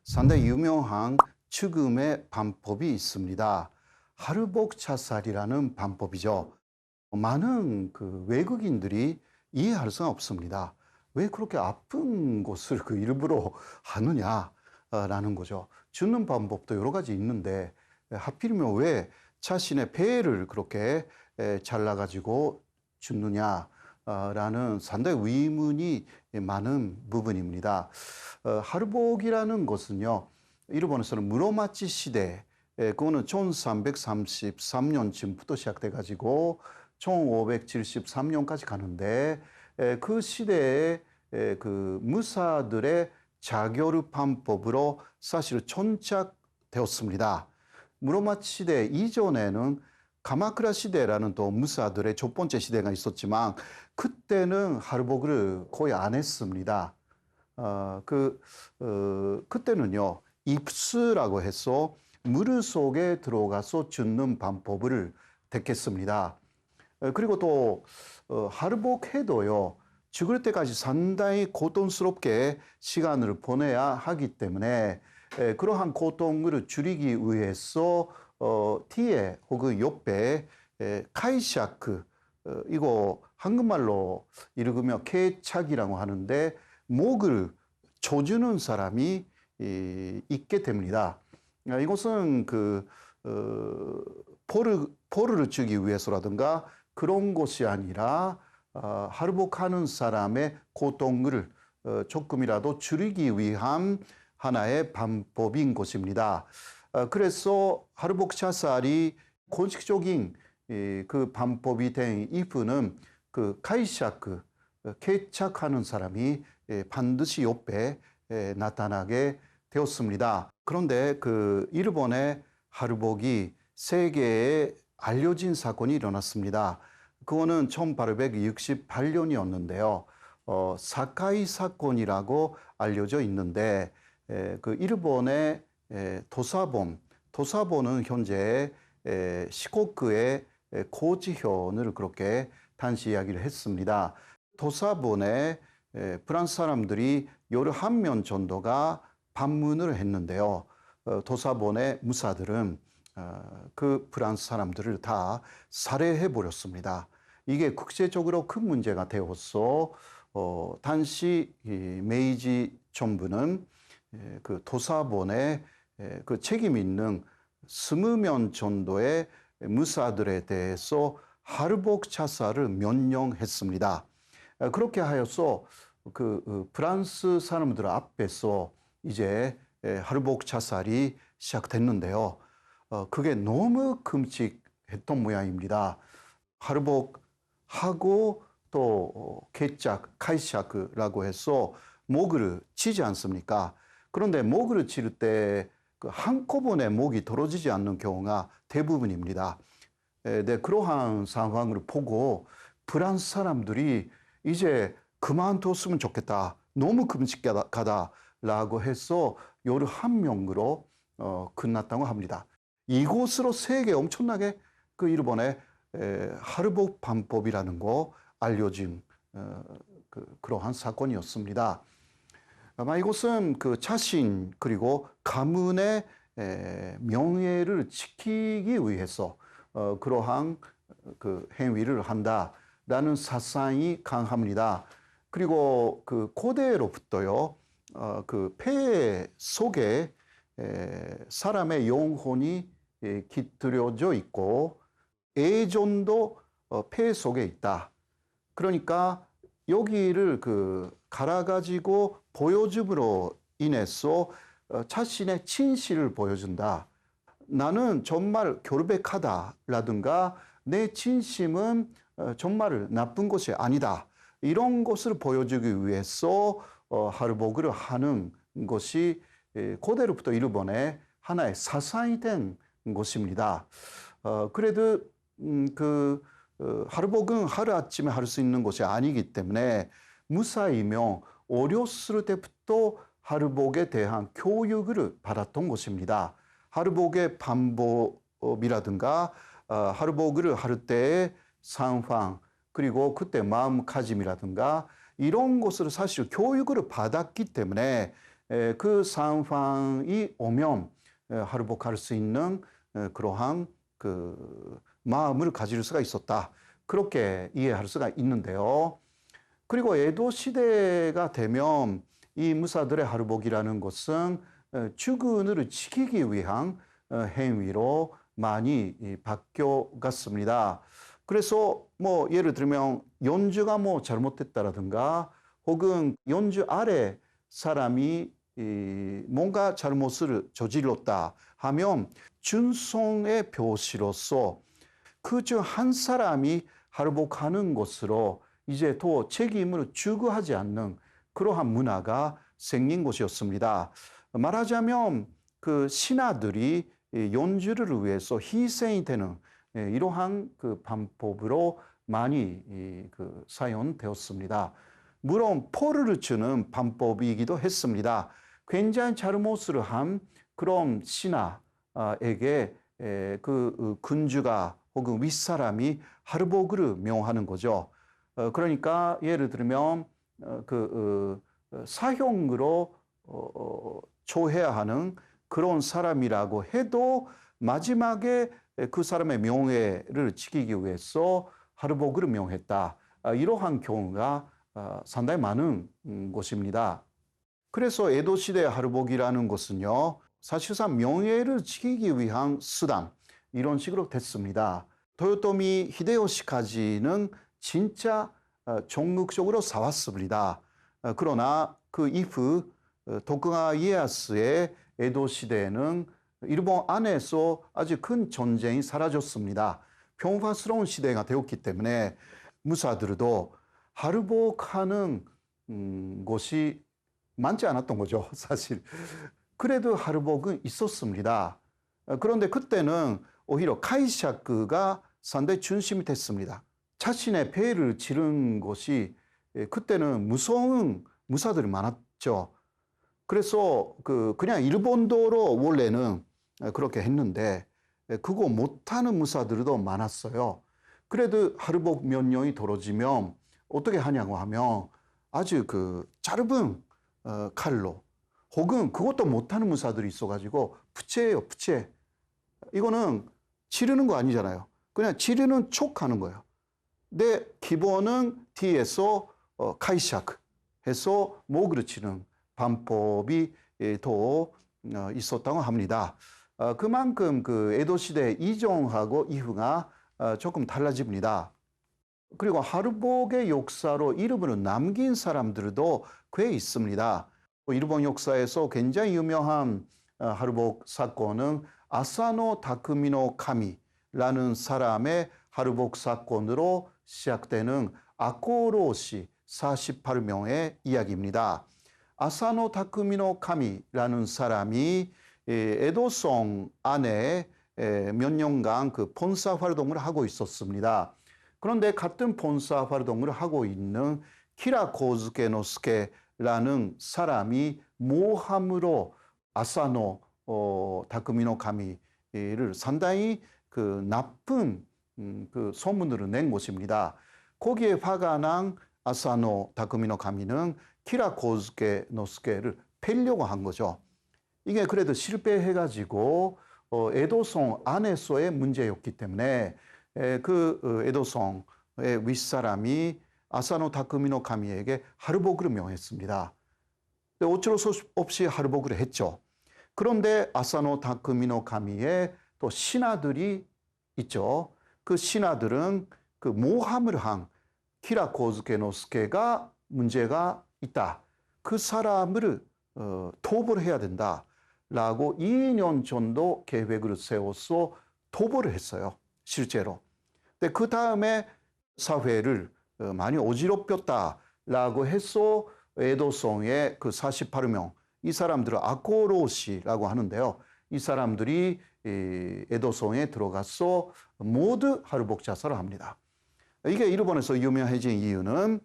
상당히 유명한 추금의 방법이 있습니다. 하르복 차살이라는 방법이죠. 많은 외국인들이 이해할 수가 없습니다. 왜 그렇게 아픈 곳을 일부러 하느냐라는 거죠. 죽는 방법도 여러 가지 있는데 하필이면 왜 자신의 배를 그렇게 잘라가지고 죽느냐라는 상당히 의문이 많은 부분입니다. 하르복이라는 것은요, 일본에서는 무로마치 시대, 그거는 1333년쯤부터 시작돼가지고 1573년까지 가는데, 그 시대에 그 무사들의 자교류 방법으로 사실 천착되었습니다. 무로마치 시대 이전에는 가마쿠라 시대라는 또 무사들의 첫 번째 시대가 있었지만 그때는 하르복을 거의 안 했습니다. 그때는요, 입수라고 해서 물 속에 들어가서 죽는 방법을 택했습니다. 그리고 또 하르복해도요, 죽을 때까지 상당히 고통스럽게 시간을 보내야 하기 때문에 그러한 고통을 줄이기 위해서 뒤에 혹은 옆에 카이샤크, 이거 한국말로 읽으면 케착이라고 하는데 목을 조주는 사람이 있게 됩니다. 이것은 포르를 주기 위해서라든가 그런 것이 아니라 하르복하는 사람의 고통을 조금이라도 줄이기 위한 하나의 방법인 것입니다. 그래서 하르복 차살이 공식적인 그 방법이 된 이유는 그 카이샤크, 케착하는 사람이 반드시 옆에 나타나게 되었습니다. 그런데 그 일본의 하르복이 세계에 알려진 사건이 일어났습니다. 그거는 1868년이었는데요. 사카이 사건이라고 알려져 있는데 그 일본의 도사본은 현재 시코쿠의 고지현을 그렇게 단시 이야기를 했습니다. 도사본에 프랑스 사람들이 11명 정도가 방문을 했는데요. 도사본의 무사들은 그 프랑스 사람들을 다 살해해 버렸습니다. 이게 국제적으로 큰 문제가 되어서 당시 메이지 정부는 그 도사본에 그 책임 있는 20명 정도의 무사들에 대해서 하르복 차살을 명령했습니다. 그렇게 하여서 그 프랑스 사람들 앞에서 이제 하르복 차살이 시작됐는데요. 그게 너무 끔찍했던 모양입니다. 하르복하고 또 케짝, 카이샤크라고 해서 목을 치지 않습니까? 그런데 목을 칠 때 한꺼번에 목이 떨어지지 않는 경우가 대부분입니다. 네, 그러한 상황을 보고 프랑스 사람들이 이제 그만뒀으면 좋겠다. 너무 끔찍하다라고 해서 11명으로 끝났다고 합니다. 이곳으로 세계 엄청나게 그 일본의 하르복 방법이라는 거 알려진 그러한 사건이었습니다. 아마 이것은 그 자신 그리고 가문의 명예를 지키기 위해서 그러한 그 행위를 한다라는 사상이 강합니다. 그리고 그 고대로부터요, 그 폐 속에 사람의 영혼이 깃들여져 있고 애존도 폐 속에 있다. 그러니까 여기를 갈아가지고 보여줌으로 인해서 자신의 진실을 보여준다. 나는 정말 결백하다라든가 내 진심은 정말 나쁜 것이 아니다. 이런 것을 보여주기 위해서 하르복을 하는 것이 고대로부터 일본의 하나의 사상이 된 것입니다. 그래도 하르복은 하루아침에 할 수 있는 것이 아니기 때문에 무사이며 어렸을 때부터 하르복에 대한 교육을 받았던 것입니다. 하르복의 방법이라든가 하르복을 할 때의 상황 그리고 그때 마음가짐이라든가 이런 것을 사실 교육을 받았기 때문에 그 상황이 오면 할복할 수 있는 그러한 그 마음을 가질 수가 있었다. 그렇게 이해할 수가 있는데요. 그리고 에도 시대가 되면 이 무사들의 할복이라는 것은 주군을 지키기 위한 행위로 많이 바뀌어갔습니다. 그래서 뭐 예를 들면 연주가 뭐 잘못됐다라든가 혹은 연주 아래 사람이 뭔가 잘못을 저질렀다 하면 준송의 표시로서 그 중 한 사람이 할복하는 것으로 이제 더 책임을 주고하지 않는 그러한 문화가 생긴 것이었습니다. 말하자면 그 신하들이 연주를 위해서 희생이 되는 이러한 그 방법으로 많이 그 사용되었습니다. 물론 포를 주는 방법이기도 했습니다. 굉장히 잘못을 한 그런 신하에게 그 군주가 혹은 윗사람이 할복을 명하는 거죠. 그러니까 예를 들면 사형으로 처해야 하는 그런 사람이라고 해도 마지막에 그 사람의 명예를 지키기 위해서 할복을 명했다. 이러한 경우가 상당히 많은 것입니다. 그래서 에도 시대의 할복이라는 것은요, 사실상 명예를 지키기 위한 수단, 이런 식으로 됐습니다. 도요토미 히데요시까지는 진짜 전국적으로 싸웠습니다. 그러나 그 이후 도쿠가 이에야스의 에도 시대에는 일본 안에서 아주 큰 전쟁이 사라졌습니다. 평화스러운 시대가 되었기 때문에 무사들도 할복하는 것이 많지 않았던 거죠, 사실. 그래도 할복은 있었습니다. 그런데 그때는 오히려 카이샤크가 상당히 중심이 됐습니다. 자신의 배를 지른 것이 그때는 무서운 무사들이 많았죠. 그래서 그냥 일본도로 원래는 그렇게 했는데 그거 못하는 무사들도 많았어요. 그래도 할복 몇 년이 벌어지면 어떻게 하냐고 하면 아주 그 짧은 칼로 혹은 그것도 못하는 무사들이 있어가지고 부채예요, 부채. 이거는 치르는 거 아니잖아요. 그냥 치르는 척 하는 거예요. 근데 기본은 뒤에서 카이샤크 해서 목을 치는 방법이 더 있었다고 합니다. 그만큼 그 에도 시대 이전하고 이후가 조금 달라집니다. 그리고 할복의 역사로 이름을 남긴 사람들도 꽤 있습니다. 일본 역사에서 굉장히 유명한 할복 사건은 아사노 다크미노 카미라는 사람의 할복 사건으로 시작되는 아코로시 48명의 이야기입니다. 아사노 다크미노 카미라는 사람이 에도성 안에 몇 년간 그 본사 활동을 하고 있었습니다. 그런데 같은 본사 활동을 하고 있는 키라 고즈케 노스케라는 사람이 모함으로 아사노 다크미노 카미를 상당히 그 나쁜 그 소문을 낸 것입니다. 거기에 화가 난 아사노 다크미노 카미는 키라 고즈케 노스케를 패려고 한 거죠. 이게 그래도 실패해가지고 에도성 안에서의 문제였기 때문에 그 에도성의 윗사람이 아사노 다크미노 카미에게 할복을 명했습니다. 어쩔 수 없이 할복을 했죠. 그런데 아사노 다크미노 카미의 또 신하들이 있죠. 그 신하들은 그 모함을 한 키라 고즈케 노스케가 문제가 있다. 그 사람을 토벌을 해야 된다라고 2년 정도 계획을 세워서 토벌을 했어요. 실제로. 근데 그 다음에 사회를 많이 어지럽혔다라고 해서 에도성의 그 48명, 이 사람들을 아코로시라고 하는데요. 이 사람들이 에도성에 들어가서 모두 할복 자살을 합니다. 이게 일본에서 유명해진 이유는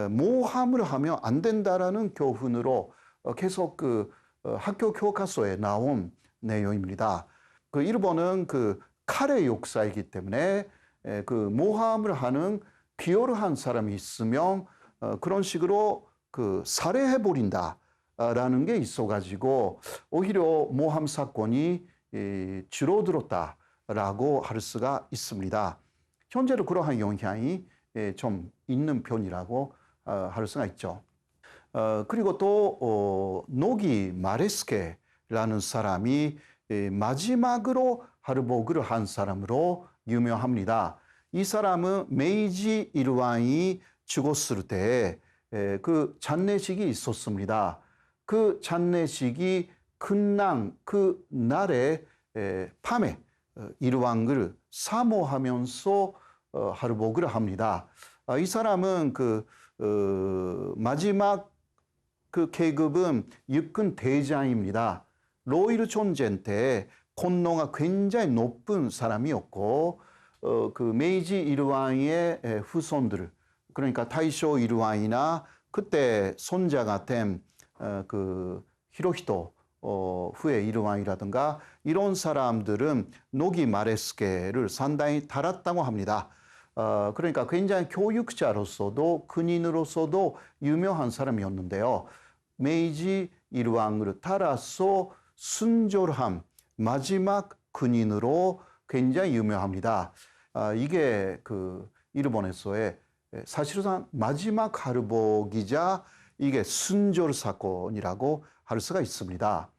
모함을 하면 안 된다라는 교훈으로 계속 그 학교 교과서에 나온 내용입니다. 그 일본은 그 칼의 역사이기 때문에 그 모함을 하는 기여를 한 사람이 있으면 그런 식으로 그 살해해 버린다. 라는 게 있어가지고 오히려 모함 사건이 줄어들었다라고 할 수가 있습니다. 현재도 그러한 영향이 좀 있는 편이라고 할 수가 있죠. 그리고 또 노기 마레스케라는 사람이 마지막으로 할복을 한 사람으로 유명합니다. 이 사람은 메이지 일왕이 죽었을 때 그 장례식이 있었습니다. 그 장례식이 끝난 그 날에 밤에 일왕을 사모하면서 할복을 합니다. 이 사람은 마지막 그 계급은 육군 대장입니다. 로일 전쟁 때 권노가 굉장히 높은 사람이었고 그 메이지 일왕의 후손들, 그러니까 타이쇼 일왕이나 그때 손자가 된 그 히로히토 후에 일왕이라든가 이런 사람들은 노기 마레스케를 상당히 따랐다고 합니다. 그러니까 굉장히 교육자로서도 군인으로서도 유명한 사람이었는데요. 메이지 일왕을 따라서 순절한 마지막 군인으로 굉장히 유명합니다. 이게 그 일본에서의 사실상 마지막 할복이자 이게 순절 사건이라고 할 수가 있습니다.